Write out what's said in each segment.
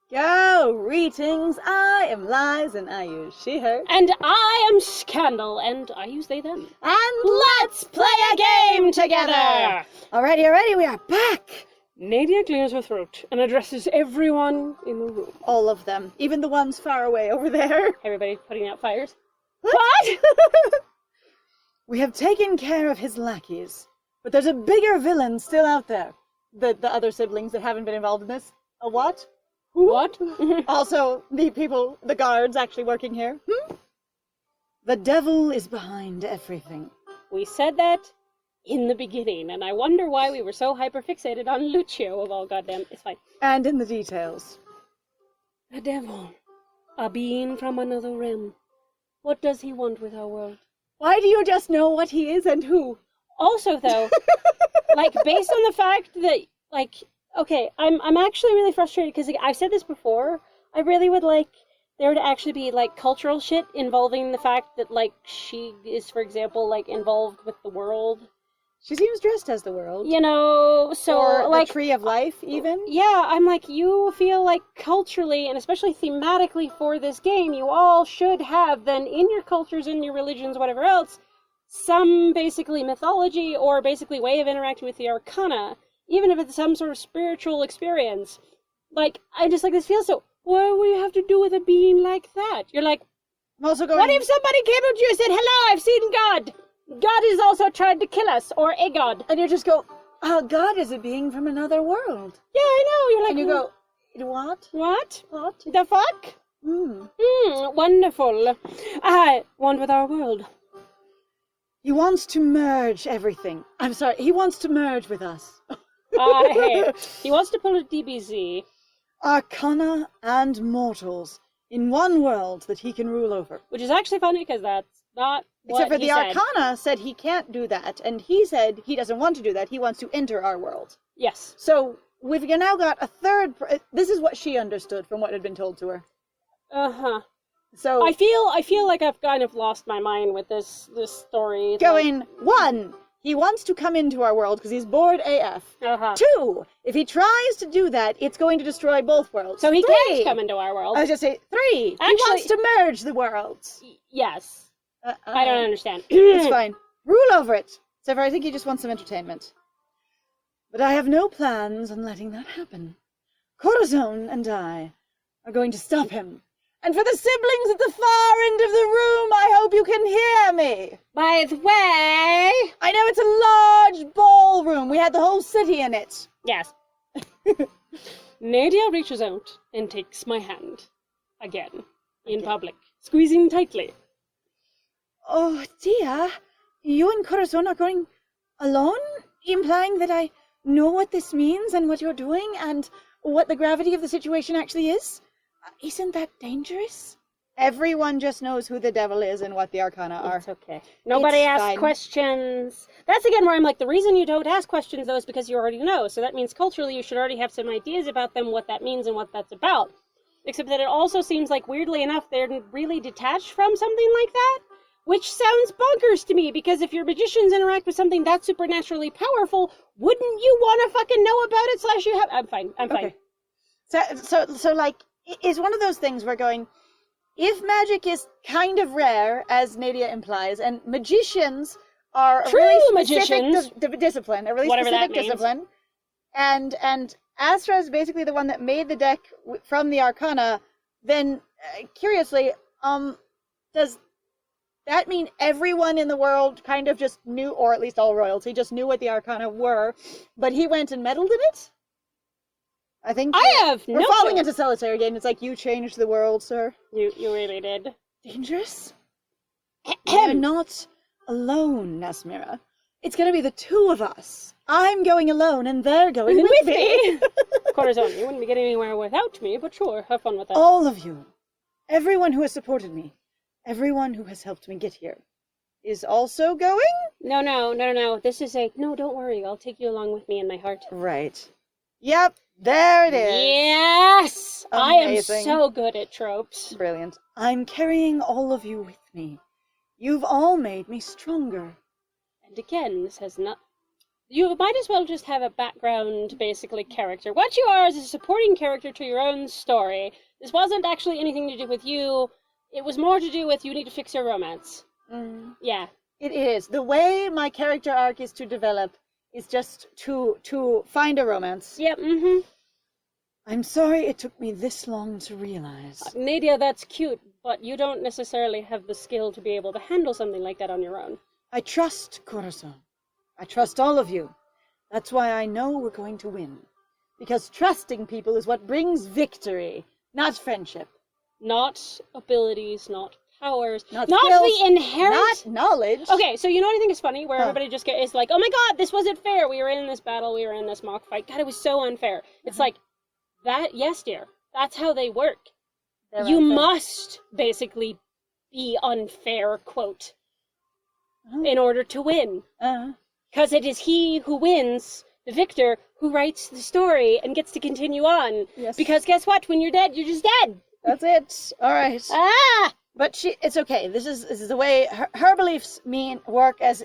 Greetings, I am Lies and I use she, her. And I am Scandal and I use they, them. And let's play a game together! Alrighty, we are back! Nadia clears her throat and addresses everyone in the room. All of them, even the ones far away over there. Everybody putting out fires. What? We have taken care of his lackeys, but there's a bigger villain still out there. The other siblings that haven't been involved in this. A what? Who? What? Also, the guards actually working here. The devil is behind everything. We said that in the beginning, and I wonder why we were so hyperfixated on Lucio of all goddamn... It's fine. And in the details. The devil. A being from another realm. What does he want with our world? Why do you just know what he is and who? Also, though, based on the fact that, okay, I'm actually really frustrated, because I've said this before, I really would like there to actually be, cultural shit involving the fact that, she is, for example, involved with the world. She seems dressed as the world. You know, so, or the tree of life, even. Yeah, I'm you feel like culturally, and especially thematically for this game, you all should have, then, in your cultures, in your religions, whatever else, some, basically, mythology, or basically way of interacting with the Arcana, even if it's some sort of spiritual experience. I just, this feels so, why would you have to do with a being like that? You're I'm also going... What if somebody came up to you and said, hello, I've seen God! God has also tried to kill us, or a god. And you just go, God is a being from another world. Yeah, I know. You're and you go, what? What? What? The fuck? Wonderful. I want with our world. He wants to merge everything. I'm sorry, he wants to merge with us. He wants to pull a DBZ. Arcana and mortals in one world that he can rule over. Which is actually funny, because that's not Except for the Arcana said he can't do that, and he said he doesn't want to do that, he wants to enter our world. Yes. So, we've now got a third... This is what she understood from what had been told to her. Uh-huh. So... I feel like I've kind of lost my mind with this story. Going, 1, he wants to come into our world because he's bored AF. Uh-huh. 2, if he tries to do that, it's going to destroy both worlds. So he 3, can't come into our world. I was just say 3, he wants to merge the worlds. Yes. I don't understand. It's fine. Rule over it. Except for I think he just wants some entertainment. But I have no plans on letting that happen. Corazon and I are going to stop him. And for the siblings at the far end of the room, I hope you can hear me. By the way... I know it's a large ballroom. We had the whole city in it. Yes. Nadia reaches out and takes my hand. Again. In public. Squeezing tightly. Oh, dear. You and Corazon are going alone? Implying that I know what this means and what you're doing and what the gravity of the situation actually is? Isn't that dangerous? Everyone just knows who the devil is and what the Arcana are. It's okay. Nobody asks questions. That's again where I'm the reason you don't ask questions, though, is because you already know. So that means culturally you should already have some ideas about them, what that means and what that's about. Except that it also seems weirdly enough, they're really detached from something like that. Which sounds bonkers to me, because if your magicians interact with something that's supernaturally powerful, wouldn't you want to fucking know about it / you have... I'm fine. Okay. So it's one of those things where going, if magic is kind of rare, as Nadia implies, and magicians are a really specific discipline, a really specific discipline, and Astra is basically the one that made the deck from the Arcana, then, curiously, does that mean everyone in the world kind of just knew, or at least all royalty, just knew what the Arcana were, but he went and meddled in it? I think we're falling into solitaire again. It's you changed the world, sir. You really did. Dangerous? You're not alone, Nesmira. It's gonna be the two of us. I'm going alone, and they're going with me. Corazon, you wouldn't be getting anywhere without me, but sure, have fun with that. All of you. Everyone who has supported me. Everyone who has helped me get here. Is also going? No. This is no, don't worry. I'll take you along with me in my heart. Right. Yep. There it is. Yes! Amazing. I am so good at tropes. Brilliant. I'm carrying all of you with me. You've all made me stronger. And again, this has not... You might as well just have a background, basically, character. What you are is a supporting character to your own story. This wasn't actually anything to do with you. It was more to do with you need to fix your romance. Yeah. It is. The way my character arc is to develop is just to find a romance. Yep, I'm sorry it took me this long to realize. Nadia, that's cute, but you don't necessarily have the skill to be able to handle something like that on your own. I trust Corazon. I trust all of you. That's why I know we're going to win. Because trusting people is what brings victory, not friendship. Not abilities, not powers, not skills, the inherent... Not knowledge. Okay, so you know what I think is funny? Where everybody just is like, oh my god, this wasn't fair. We were in this battle, we were in this mock fight. God, it was so unfair. It's like, that, yes dear, that's how they work. You must basically be unfair, quote, in order to win. Because it is he who wins, the victor, who writes the story and gets to continue on. Yes. Because guess what? When you're dead, you're just dead. That's it. All right. Ah! But it's okay. This is the way her beliefs work as...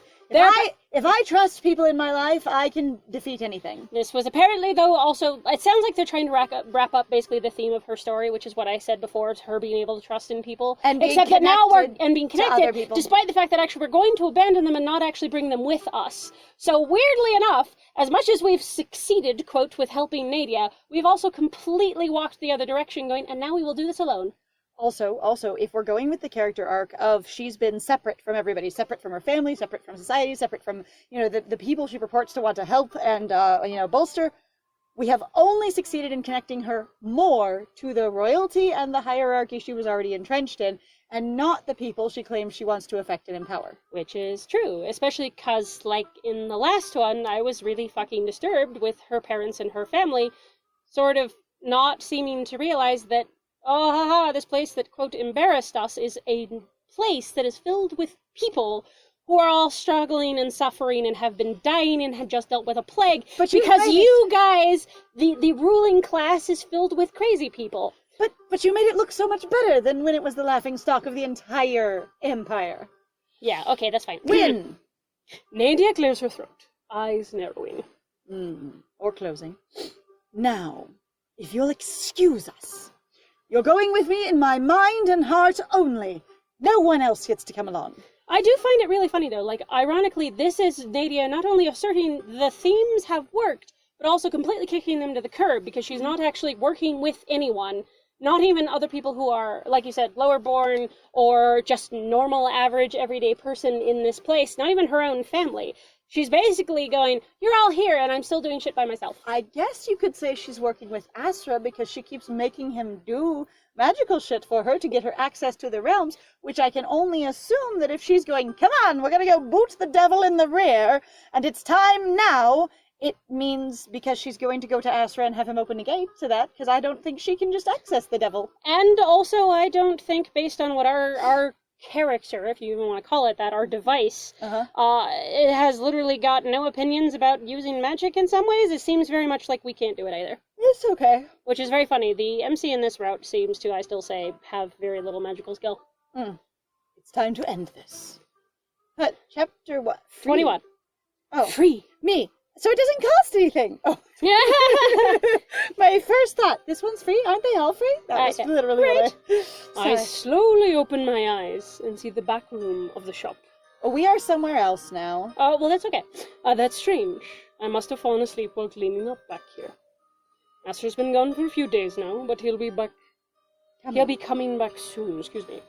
If I trust people in my life, I can defeat anything. This was apparently, though, also... It sounds like they're trying to wrap up basically the theme of her story, which is what I said before, it's her being able to trust in people. And being Except that now being to other connected, people. Despite the fact that actually we're going to abandon them and not actually bring them with us. So weirdly enough, as much as we've succeeded, quote, with helping Nadia, we've also completely walked the other direction going, and now we will do this alone. Also, if we're going with the character arc of she's been separate from everybody, separate from her family, separate from society, separate from, the people she purports to want to help and, bolster, we have only succeeded in connecting her more to the royalty and the hierarchy she was already entrenched in, and not the people she claims she wants to affect and empower. Which is true, especially because, like, in the last one, I was really fucking disturbed with her parents and her family sort of not seeming to realize that this place that, quote, embarrassed us is a place that is filled with people who are all struggling and suffering and have been dying and have just dealt with a plague. But because you guys, the ruling class, is filled with crazy people. But you made it look so much better than when it was the laughingstock of the entire empire. Yeah, okay, that's fine. Win! Nadia clears her throat, eyes narrowing. Or closing. Now, if you'll excuse us... You're going with me in my mind and heart only. No one else gets to come along. I do find it really funny, though. Like, ironically, this is Nadia not only asserting the themes have worked, but also completely kicking them to the curb, because she's not actually working with anyone, not even other people who are, like you said, lower born, or just normal, average, everyday person in this place, not even her own family. She's basically going, you're all here, and I'm still doing shit by myself. I guess you could say she's working with Astra because she keeps making him do magical shit for her to get her access to the realms, which I can only assume that if she's going, come on, we're going to go boot the devil in the rear, and it's time now, it means because she's going to go to Astra and have him open a gate to that, because I don't think she can just access the devil. And also, I don't think, based on what our character, if you even want to call it that, our device, it has literally got no opinions about using magic in some ways. It seems very much like we can't do it either. It's okay. Which is very funny. The MC in this route seems to, I still say, have very little magical skill. It's time to end this. But chapter what? 21. Oh. Free. Me. So it doesn't cost anything. Oh. My first thought, this one's free? Aren't they all free? That was literally right. what I slowly open my eyes and see the back room of the shop. Oh, we are somewhere else now. Oh, well, that's okay. That's strange. I must have fallen asleep while cleaning up back here. Master's been gone for a few days now, but he'll be back. He'll be coming back soon, excuse me.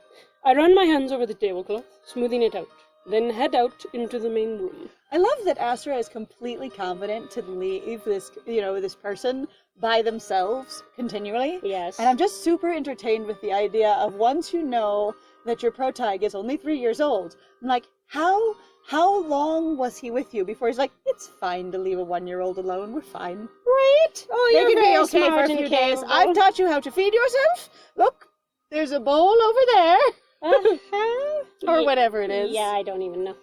I run my hands over the tablecloth, smoothing it out, then head out into the main room. I love that Astra is completely confident to leave this, this person by themselves continually. Yes. And I'm just super entertained with the idea of once you know that your protag is only 3 years old, I'm like, how long was he with you before he's like, it's fine to leave a 1-year-old alone, we're fine. Right? Oh, they you're can very be okay smart for a few and days. capable. I've taught you how to feed yourself. Look, there's a bowl over there. Or whatever it is. Yeah, I don't even know.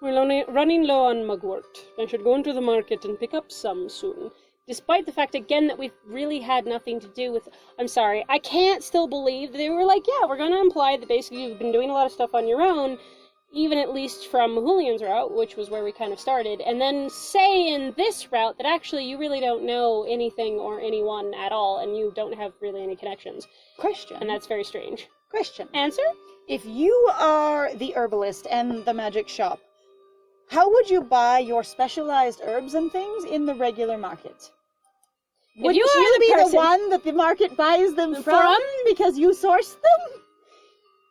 We're running low on mugwort. I should go into the market and pick up some soon. Despite the fact, again, that we've really had nothing to do with... I'm sorry, I can't still believe they were like, yeah, we're going to imply that basically you've been doing a lot of stuff on your own, even at least from Julian's route, which was where we kind of started, and then say in this route that actually you really don't know anything or anyone at all, and you don't have really any connections. Question. And that's very strange. Question. Answer? If you are the herbalist and the magic shop, how would you buy your specialized herbs and things in the regular market? Would you be the one that the market buys them from because you source them?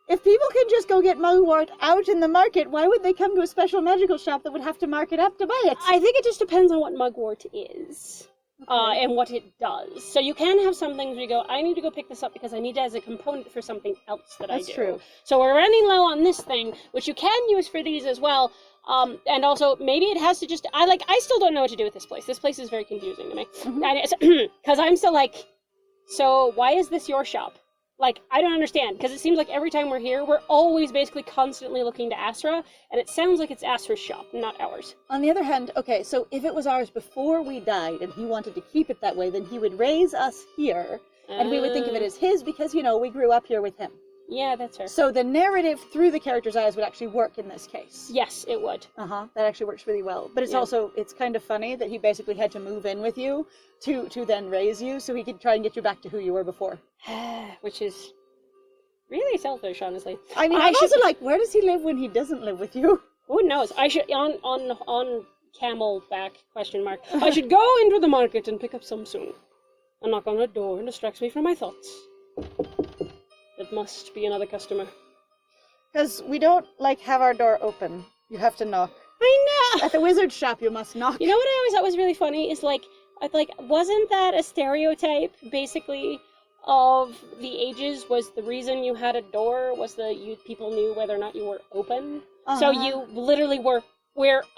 If people can just go get mugwort out in the market, why would they come to a special magical shop that would have to mark it up to buy it? I think it just depends on what mugwort is. And what it does. So you can have some things where you go, I need to go pick this up because I need it as a component for something else that I do. That's true. So we're running low on this thing, which you can use for these as well. And also, maybe it has to just... I still don't know what to do with this place. This place is very confusing to me. Because I'm still like, so why is this your shop? Like, I don't understand, because it seems like every time we're here, we're always basically constantly looking to Astra, and it sounds like it's Astra's shop, not ours. On the other hand, okay, so if it was ours before we died, and he wanted to keep it that way, then he would raise us here, and we would think of it as his, because, you know, we grew up here with him. Yeah, that's fair. So the narrative through the character's eyes would actually work in this case. Yes, it would. That actually works really well. But it's also, it's kind of funny that he basically had to move in with you to then raise you, so he could try and get you back to who you were before. Which is really selfish, honestly. I mean, I'm also like, where does he live when he doesn't live with you? Who knows? I should, on camelback, question mark, I should go into the market and pick up some soon. A knock on the door distracts me from my thoughts. It must be another customer. Because we don't, have our door open. You have to knock. I know! At the wizard shop, you must knock. You know what I always thought was really funny is, wasn't that a stereotype, basically, of the ages? Was the reason you had a door was people knew whether or not you were open? So you literally were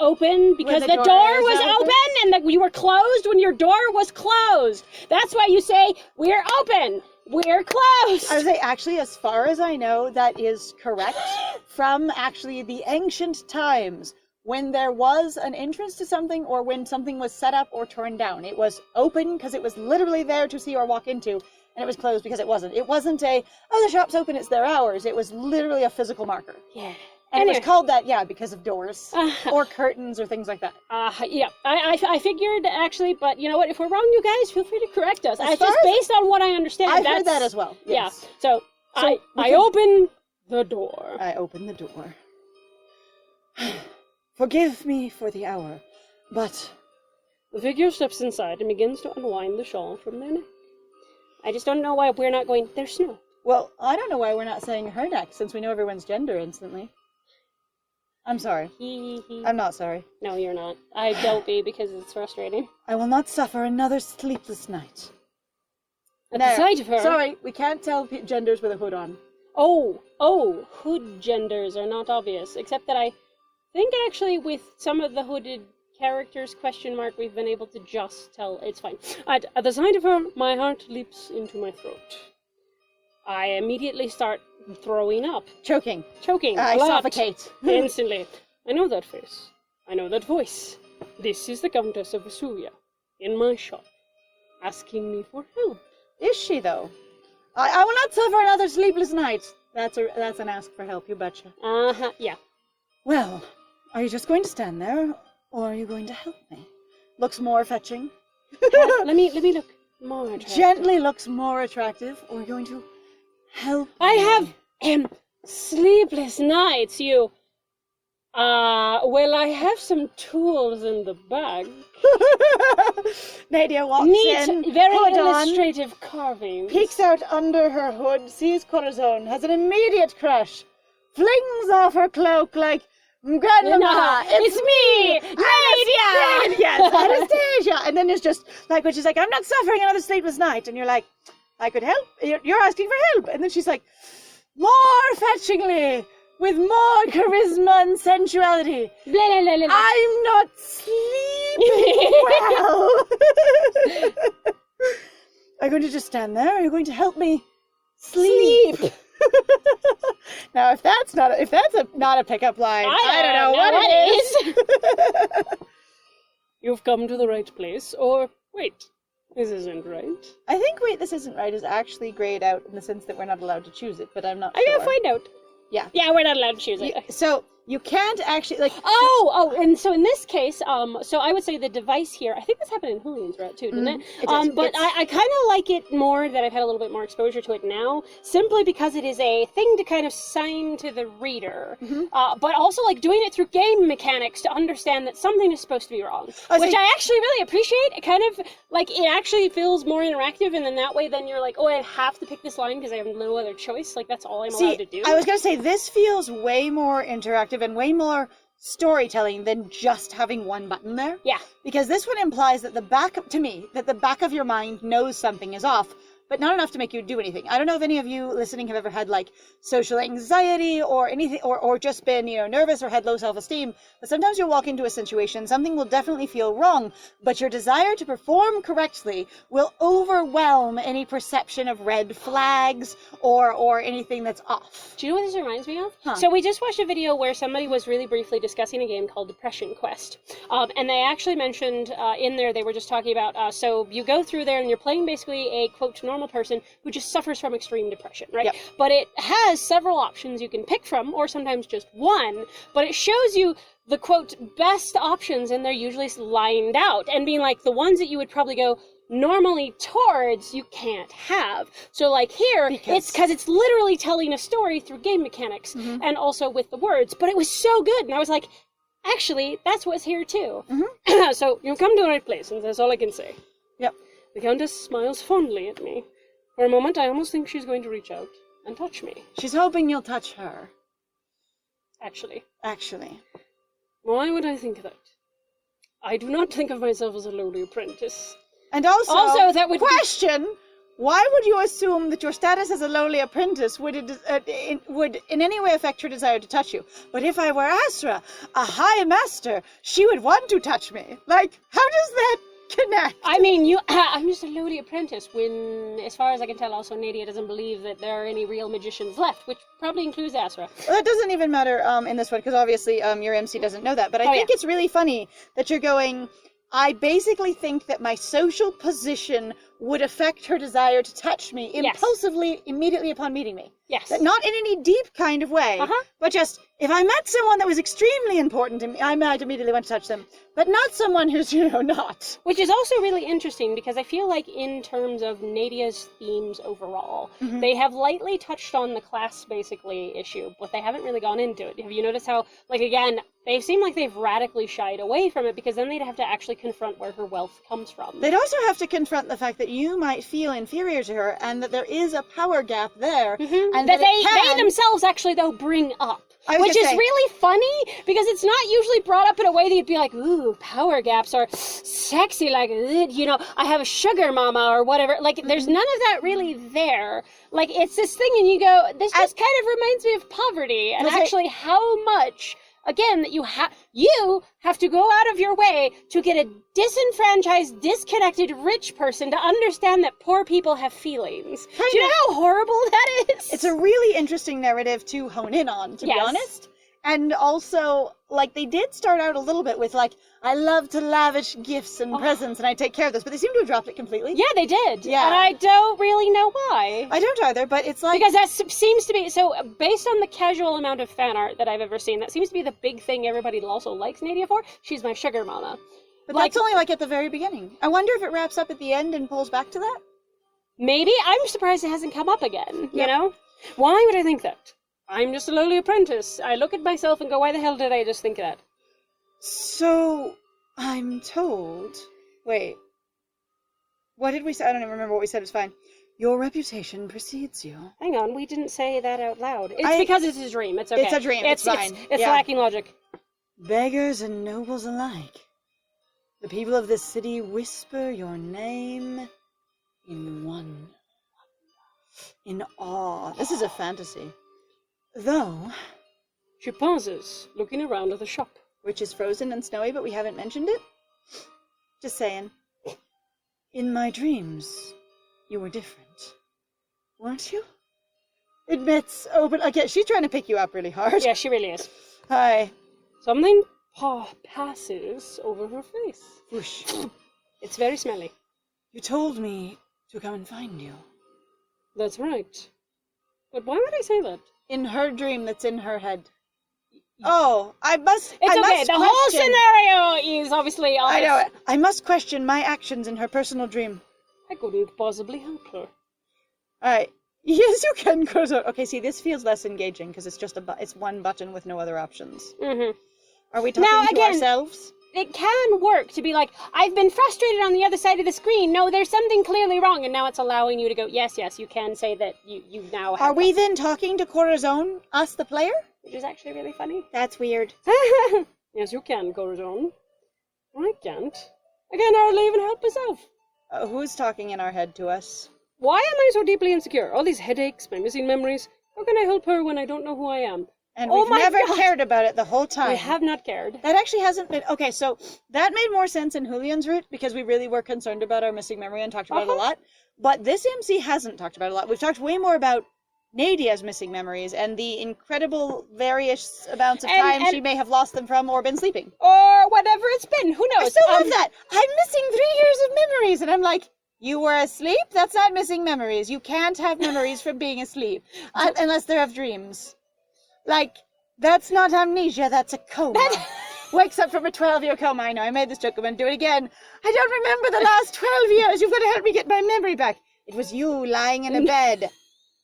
open because the door was open and you were closed when your door was closed. That's why you say, we're open. We're closed! I would say, actually, as far as I know, that is correct from actually the ancient times when there was an entrance to something or when something was set up or torn down. It was open because it was literally there to see or walk into, and it was closed because it wasn't. It wasn't the shop's open, it's their hours. It was literally a physical marker. Yeah. And anyway. It was called that, because of doors or curtains or things like that. Yeah, I figured, actually, but you know what? If we're wrong, you guys, feel free to correct us. It's just based on what I understand. I've heard that as well, yes. Yeah, so I open the door. I open the door. Forgive me for the hour, but... The figure steps inside and begins to unwind the shawl from their neck. I just don't know why we're not going, there's snow. Well, I don't know why we're not saying her neck, since we know everyone's gender instantly. I'm sorry. I'm not sorry. No, you're not. I don't be because it's frustrating. I will not suffer another sleepless night. At the sight of her... Sorry, we can't tell genders with a hood on. Oh, hood genders are not obvious, except that I think actually with some of the hooded characters, we've been able to just tell. It's fine. At the sight of her, my heart leaps into my throat. I immediately start throwing up. Choking. I suffocate. Instantly. I know that face. I know that voice. This is the Countess of Vesuria, in my shop, asking me for help. Is she, though? I will not suffer another sleepless night. That's an ask for help, you betcha. Yeah. Well, are you just going to stand there, or are you going to help me? Looks more fetching. Let me look more attractive. Gently looks more attractive, or are you going to help I me? have sleepless nights, you. Well, I have some tools in the bag. Nadia walks in, Neat, very hood illustrative on, carvings. peeks out under her hood, sees Corazon, has an immediate crush, flings off her cloak like, Grandmama, it's me, Nadia! Yes, Anastasia! And then it's just, when she's like, I'm not suffering another sleepless night, and you're like, I could help, you're asking for help. And then she's like, more fetchingly, with more charisma and sensuality. Blah, blah, blah, blah. I'm not sleeping well. Are you going to just stand there? Or are you going to help me sleep? Now, if that's not a pickup line, I don't know what it is. You've come to the right place, or wait, this isn't right. I think this isn't right is actually grayed out in the sense that we're not allowed to choose it, but I'm not sure. I gotta find out. Yeah. Yeah, we're not allowed to choose it. So, You can't actually, like... And so in this case, so I would say the device here, I think this happened in Julian's route too, didn't it? But I kind of like it more that I've had a little bit more exposure to it now, simply because it is a thing to kind of sign to the reader, but also like doing it through game mechanics to understand that something is supposed to be wrong, which I actually really appreciate. It kind of, like, it actually feels more interactive, and then that way then you're like, oh, I have to pick this line because I have no other choice. Like, that's all I'm allowed to do. I was going to say, this feels way more interactive and way more storytelling than just having one button there. Yeah. Because this one implies that the back of your mind knows something is off, but not enough to make you do anything. I don't know if any of you listening have ever had, like, social anxiety or anything, or just been, nervous or had low self-esteem, but sometimes you'll walk into a situation, something will definitely feel wrong, but your desire to perform correctly will overwhelm any perception of red flags or anything that's off. Do you know what this reminds me of? So we just watched a video where somebody was really briefly discussing a game called Depression Quest, and they actually mentioned in there, they were just talking about, so you go through there and you're playing basically a, quote, normal person who just suffers from extreme depression, right? Yep. But it has several options you can pick from, or sometimes just one, but it shows you the, quote, best options, and they're usually lined out, and being like the ones that you would probably go normally towards, you can't have. So like here, it's because it's literally telling a story through game mechanics, and also with the words, but it was so good, and I was like, actually, that's what's here too. So you've come to the right place, and that's all I can say. Yep. The Countess smiles fondly at me. For a moment, I almost think she's going to reach out and touch me. She's hoping you'll touch her. Actually. Why would I think that? I do not think of myself as a lowly apprentice. And also that would question, why would you assume that your status as a lowly apprentice would in any way affect her desire to touch you? But if I were Asra, a high master, she would want to touch me. Like, how does that connect? I mean, I'm just a lowly apprentice when, as far as I can tell, also Nadia doesn't believe that there are any real magicians left, which probably includes Asra. Well, that doesn't even matter in this one, because obviously your MC doesn't know that. But I think it's really funny that you're going, I basically think that my social position would affect her desire to touch me impulsively immediately upon meeting me. Yes. But not in any deep kind of way, but just, if I met someone that was extremely important to me, I might immediately want to touch them, but not someone who's, not. Which is also really interesting, because I feel like in terms of Nadia's themes overall, they have lightly touched on the class, basically, issue, but they haven't really gone into it. Have you noticed how, like, again, they seem like they've radically shied away from it, because then they'd have to actually confront where her wealth comes from. They'd also have to confront the fact that you might feel inferior to her, and that there is a power gap there, and that they themselves actually, though, bring up. Which is really funny, because it's not usually brought up in a way that you'd be like, ooh, power gaps are sexy, like, I have a sugar mama or whatever. Like, there's none of that really there. Like, it's this thing, and you go, this just kind of reminds me of poverty, and actually how much, again, that you have to go out of your way to get a disenfranchised, disconnected rich person to understand that poor people have feelings. Do you know how horrible that is? It's a really interesting narrative to hone in on, to be honest. And also, like, they did start out a little bit with, like, I love to lavish gifts and presents, and I take care of this, but they seem to have dropped it completely. Yeah, they did. Yeah. And I don't really know why. I don't either, but it's like... Because that seems to be... So, based on the casual amount of fan art that I've ever seen, that seems to be the big thing everybody also likes Nadia for. She's my sugar mama. But that's only, like, at the very beginning. I wonder if it wraps up at the end and pulls back to that? Maybe. I'm surprised it hasn't come up again, you know? Why would I think that? I'm just a lowly apprentice. I look at myself and go, why the hell did I just think that? So, I'm told... Wait. What did we say? I don't even remember what we said. It's fine. Your reputation precedes you. Hang on, we didn't say that out loud. It's because it's a dream. It's okay. It's a dream. It's fine. It's lacking logic. Beggars and nobles alike. The people of this city whisper your name in wonder. In awe. This is a fantasy. Though... She pauses, looking around at the shop. Which is frozen and snowy, but we haven't mentioned it. Just saying. In my dreams, you were different. Weren't you? Admits, open... Okay, she's trying to pick you up really hard. Yeah, she really is. Hi. Something passes over her face. Whoosh. It's very smelly. You told me to come and find you. That's right. But why would I say that? In her dream that's in her head. Oh, I must It's okay. must The whole scenario is obviously... I know it. I must question my actions in her personal dream. I couldn't possibly help her. Alright. Yes, you can, Corazon. Okay, see, this feels less engaging because it's just it's one button with no other options. Mm-hmm. Are we talking to ourselves? It can work to be like, I've been frustrated on the other side of the screen. No, there's something clearly wrong. And now it's allowing you to go, yes, you can say that you now have... Are we then talking to Corazon, us the player? Which is actually really funny. That's weird. Yes, you can, Corazon. I can't. I can't hardly even help myself. Who's talking in our head to us? Why am I so deeply insecure? All these headaches, my missing memories. How can I help her when I don't know who I am? And we've never cared about it the whole time. We have not cared. That actually hasn't been... Okay, so that made more sense in Julian's route because we really were concerned about our missing memory and talked about it a lot. But this MC hasn't talked about it a lot. We've talked way more about Nadia's missing memories and the incredible various amounts of time she may have lost them from or been sleeping. Or whatever it's been. Who knows? I still love that. I'm missing 3 years of memories. And I'm like... You were asleep? That's not missing memories. You can't have memories from being asleep. Unless they're of dreams. Like, that's not amnesia, that's a coma. Wakes up from a 12-year coma. I know, I made this joke. I'm going to do it again. I don't remember the last 12 years. You've got to help me get my memory back. It was you lying in a bed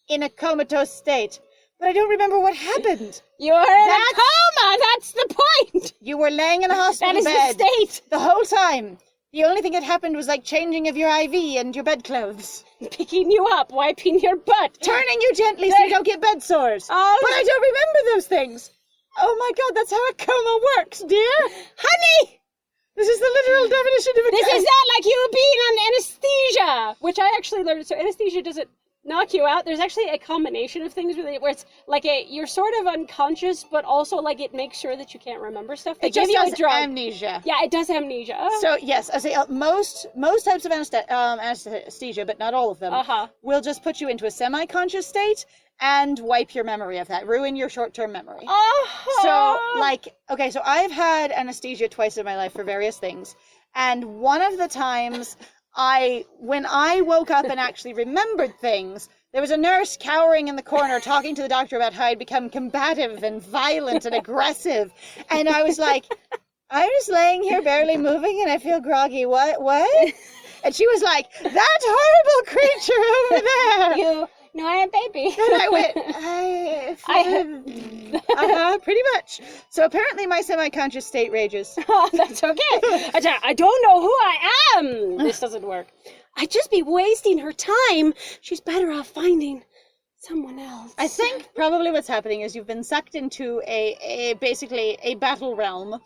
in a comatose state. But I don't remember what happened. You were in a coma! That's the point! You were laying in a hospital bed. That is the state! The whole time. The only thing that happened was like changing of your IV and your bedclothes. Picking you up, wiping your butt. Turning you gently so you don't get bed sores. Oh, but I don't remember those things. Oh my god, that's how a coma works, dear. Honey! This is the literal definition of a coma. This is not like you being on anesthesia, which I actually learned. So anesthesia doesn't knock you out. There's actually a combination of things really where it's like you're sort of unconscious, but also like it makes sure that you can't remember stuff. They give you a drug. Amnesia. Yeah, it does amnesia. So yes, I say most types of anesthesia, but not all of them, will just put you into a semi-conscious state and wipe your memory of that, ruin your short-term memory. So like, okay, so I've had anesthesia twice in my life for various things, and one of the times when I woke up and actually remembered things, there was a nurse cowering in the corner talking to the doctor about how I'd become combative and violent and aggressive. And I was like, I'm just laying here barely moving and I feel groggy. What? And she was like, that horrible creature over there. No, I am baby. And I went, pretty much. So apparently my semi-conscious state rages. Oh, that's okay. I don't know who I am. This doesn't work. I'd just be wasting her time. She's better off finding someone else. I think probably what's happening is you've been sucked into basically a battle realm.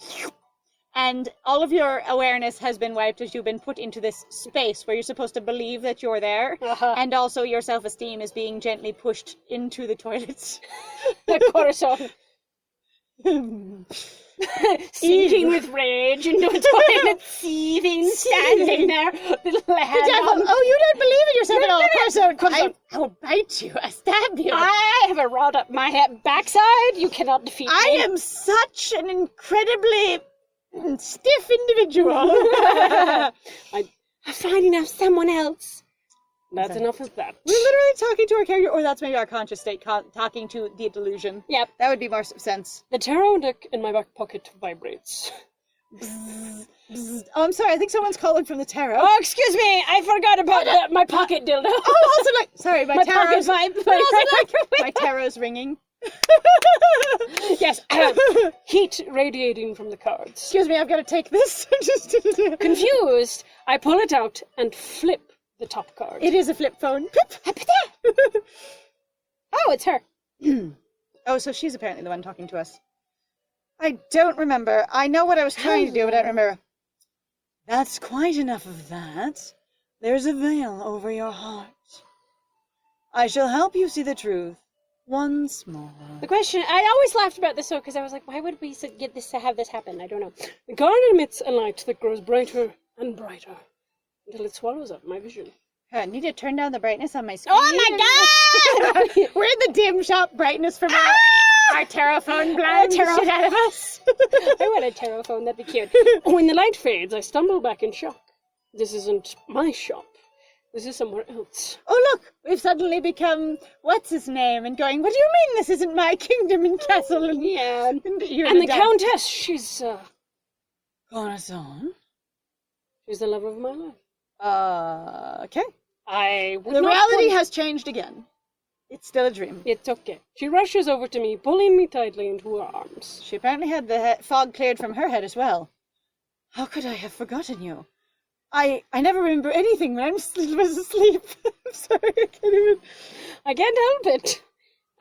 And all of your awareness has been wiped as you've been put into this space where you're supposed to believe that you're there. And also your self-esteem is being gently pushed into the toilets. The Corazon. Sinking with rage into a toilet, seething, standing there, little hand. The devil! Oh, you don't believe in yourself at all, Corazon! I will bite you, I stab you. I have a rod up my backside. You cannot defeat me. I am such an incredibly stiff individual. I'm finding out someone else. That's enough of that. We're literally talking to our character, or that's maybe our conscious state talking to the delusion. Yep. That would be more sense. The tarot deck in my back pocket vibrates. Bzz, bzz. Oh, I'm sorry, I think someone's calling from the tarot. Oh, excuse me, I forgot about my pocket dildo. Oh, also like, sorry, my tarot's... pocket vibe. My tarot's ringing. Yes, heat radiating from the cards. Excuse me, I've got to take this. Confused, I pull it out and flip the top card. It is a flip phone. Oh, it's her. Oh, so she's apparently the one talking to us. I don't remember. I know what I was trying to do, but I don't remember. That's quite enough of that. There's a veil over your heart. I shall help you see the truth once more. The question, I always laughed about this though, because I was like, why would we get this to have this happen? I don't know. The garden emits a light that grows brighter and brighter until it swallows up my vision. I need to turn down the brightness on my screen. Oh my god! We're in the dim shop brightness from our tarot phone blind shit out of us. I want a tarot phone, that'd be cute. When the light fades, I stumble back in shock. This isn't my shop. This is somewhere else. Oh, look, we've suddenly become, what's his name? And going, what do you mean this isn't my kingdom and castle? And, yeah. And the Countess, she's, Corazon? She's the love of my life. Okay. The reality has changed again. It's still a dream. It's okay. She rushes over to me, pulling me tightly into her arms. She apparently had the fog cleared from her head as well. How could I have forgotten you? I never remember anything when I was asleep. I'm sorry, I can't help it.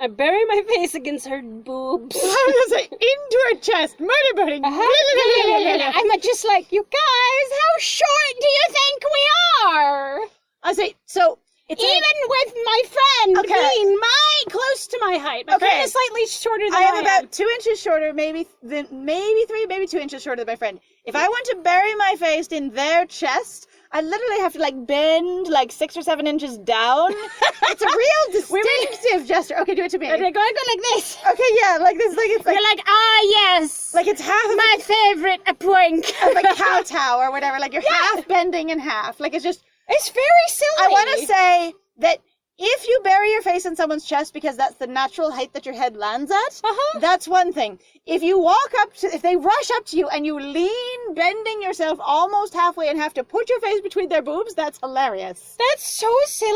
I bury my face against her boobs. I was like, into her chest, murder. I'm just like, you guys, how short do you think we are? I say, so... Even with my friend being close to my height. My friend is slightly shorter than I am. I am about 2 inches shorter, maybe 3, maybe 2 inches shorter than my friend. If I want to bury my face in their chest, I literally have to bend 6 or 7 inches down. It's a real distinctive gesture. Okay, do it to me. Okay, go like this. Okay, yeah, like this. It's like, you're like, yes. Like it's half my favorite point. Of a kowtow or whatever. Like you're half bending in half. Like it's just... It's very silly. I want to say that if you bury your face in someone's chest because that's the natural height that your head lands at, that's one thing. If you if they rush up to you and you lean, bending yourself almost halfway and have to put your face between their boobs, that's hilarious. That's so silly.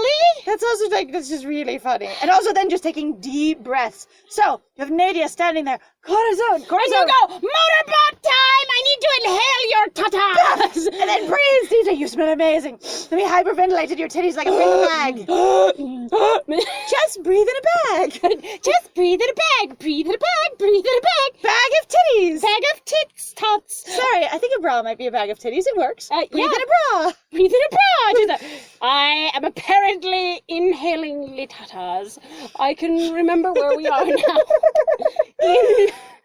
That's also that's just really funny. And also then just taking deep breaths. So, you have Nadia standing there. Corazon. And you go, motorboat time! I need to inhale your tatas! And then breathe deeply. You smell amazing. Let me hyperventilate in your titties like a big bag. Just breathe in a bag. Just breathe in a bag. Breathe in a bag. Breathe in a bag. Bag of titties. Bag of tits. Tots. Sorry, I think a bra might be a bag of titties. It works. Breathe in a bra. Breathe in a bra. I am apparently inhaling the tatas. I can remember where we are now.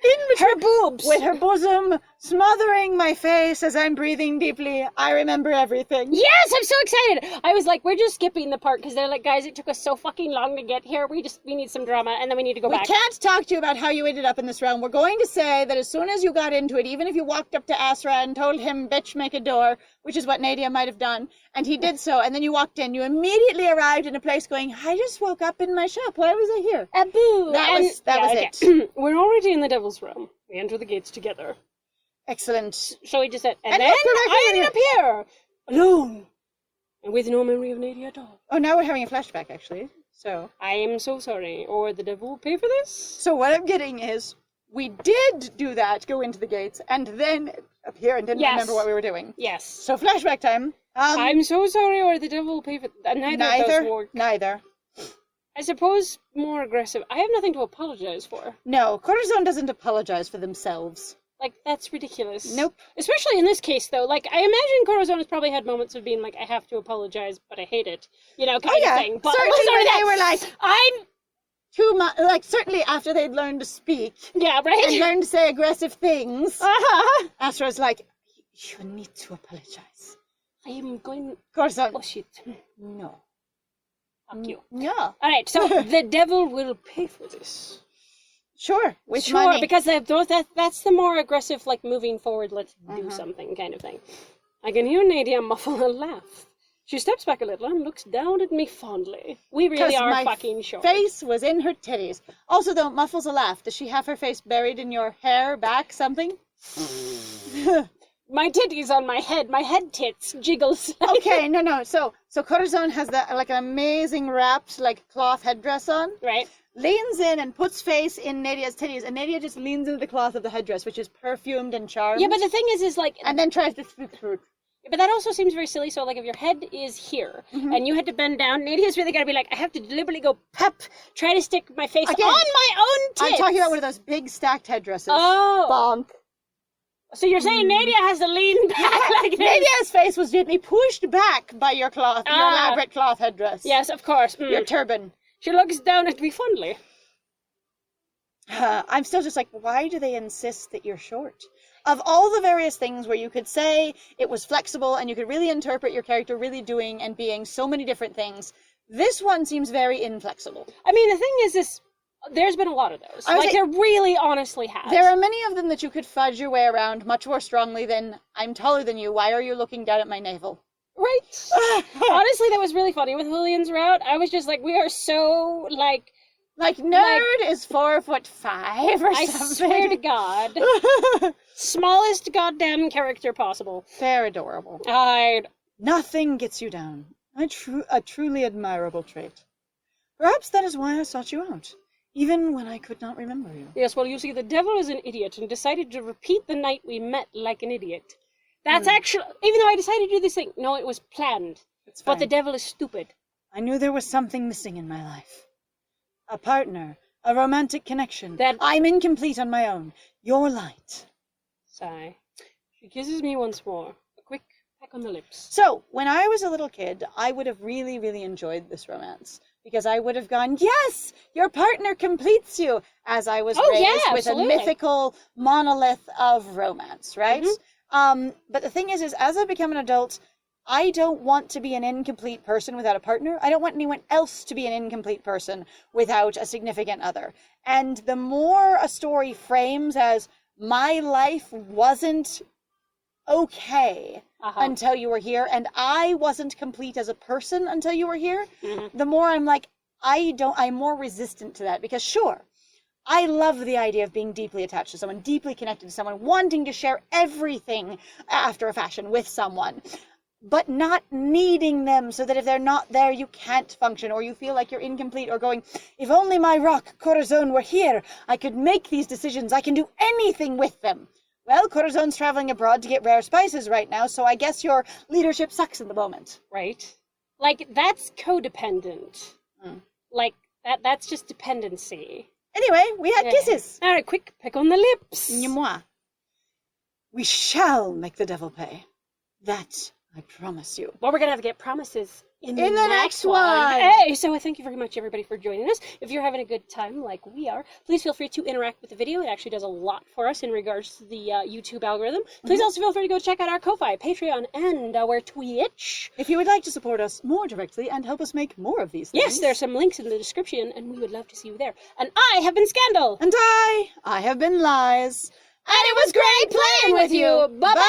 In her boobs. With her bosom smothering my face as I'm breathing deeply. I remember everything. Yes, I'm so excited. I was like, we're just skipping the part because they're like, guys, it took us so fucking long to get here. We need some drama and then we need to go back. We can't talk to you about how you ended up in this realm. We're going to say that as soon as you got into it, even if you walked up to Asra and told him, bitch, make a door, which is what Nadia might have done, and he did so, and then you walked in, you immediately arrived in a place going, I just woke up in my shop. Why was I here? Boo. That was it. We're already in the Devil's Realm. We enter the gates together. Excellent. So we just said, and then I ended up here, alone, and with no memory of Nadia at all. Oh, now we're having a flashback, actually. So I am so sorry. Or the devil will pay for this? So what I'm getting is, we did do that, go into the gates, and then appear and didn't remember what we were doing. Yes. So flashback time. I'm so sorry, or the devil will pay for... Neither of those work. Neither. I suppose more aggressive. I have nothing to apologize for. No, Corazon doesn't apologize for themselves. Like, that's ridiculous. Nope. Especially in this case, though. Like, I imagine Corazon has probably had moments of being like, I have to apologize, but I hate it. You know, kind of thing. But certainly they were like, I'm too much. Like, certainly after they'd learned to speak. Yeah, right? And learned to say aggressive things. Asra's like, you need to apologize. I am going... Corazon. Oh, shit. No. Fuck you. Yeah. Alright, so the devil will pay for this. Sure, with money. Because that's the more aggressive, like, moving forward, let's do something kind of thing. I can hear Nadia muffle a laugh. She steps back a little and looks down at me fondly. We really are fucking short. My face was in her titties. Also, though, muffles a laugh. Does she have her face buried in your hair, back, something? My titties on my head tits jiggles. Okay, no. So Corazon has that, like, an amazing wrapped, like, cloth headdress on. Right. Leans in and puts face in Nadia's titties, and Nadia just leans into the cloth of the headdress, which is perfumed and charmed. Yeah, but the thing is like... And then tries to speak through it. But that also seems very silly. So, like, if your head is here, and you had to bend down, Nadia's really got to be like, I have to deliberately go pep, try to stick my face on my own tits. I'm talking about one of those big stacked headdresses. Oh. Bonk. So you're saying Nadia has to lean back like this? Nadia's face was gently pushed back by your cloth, your elaborate cloth headdress. Yes, of course. Your turban. She looks down at me fondly. I'm still just like, why do they insist that you're short? Of all the various things where you could say it was flexible and you could really interpret your character really doing and being so many different things, this one seems very inflexible. I mean, the thing is there's been a lot of those. Like, there really honestly has. There are many of them that you could fudge your way around much more strongly than, I'm taller than you, why are you looking down at my navel? Right. Honestly, that was really funny with Lillian's route. I was just like, we are so, like nerd is 4'5" or something. I swear to God. Smallest goddamn character possible. They're adorable. Nothing gets you down. A truly admirable trait. Perhaps that is why I sought you out, even when I could not remember you. Yes, well, you see, the devil is an idiot and decided to repeat the night we met like an idiot. That's actually, even though I decided to do this thing, no, it was planned. It's fine. But the devil is stupid. I knew there was something missing in my life. A partner, a romantic connection. I'm incomplete on my own. Your light. Sigh. She kisses me once more. A quick peck on the lips. So, when I was a little kid, I would have really, really enjoyed this romance. Because I would have gone, yes, your partner completes you, as I was raised with a mythical monolith of romance, right? Mm-hmm. But the thing is as I become an adult, I don't want to be an incomplete person without a partner. I don't want anyone else to be an incomplete person without a significant other. And the more a story frames as, my life wasn't okay until you were here, and I wasn't complete as a person until you were here, the more I'm like, I'm more resistant to that. Because sure, I love the idea of being deeply attached to someone, deeply connected to someone, wanting to share everything after a fashion with someone, but not needing them so that if they're not there, you can't function, or you feel like you're incomplete, or going, if only my rock, Corazon, were here, I could make these decisions, I can do anything with them. Well, Corazon's traveling abroad to get rare spices right now, so I guess your leadership sucks at the moment. Right. Like, that's codependent. Like, that's just dependency. Anyway, we had kisses. All right, quick peck on the lips. Moi. We shall make the devil pay. That I promise you. Well, we're going to have to get promises in the next one. Hey, so thank you very much, everybody, for joining us. If you're having a good time like we are, please feel free to interact with the video. It actually does a lot for us in regards to the YouTube algorithm. Please also feel free to go check out our Ko-Fi, Patreon, and our Twitch. If you would like to support us more directly and help us make more of these things. Yes, there's some links in the description, and we would love to see you there. And I have been Scandal. And I have been Lies. And it was great playing with you. Bye-bye.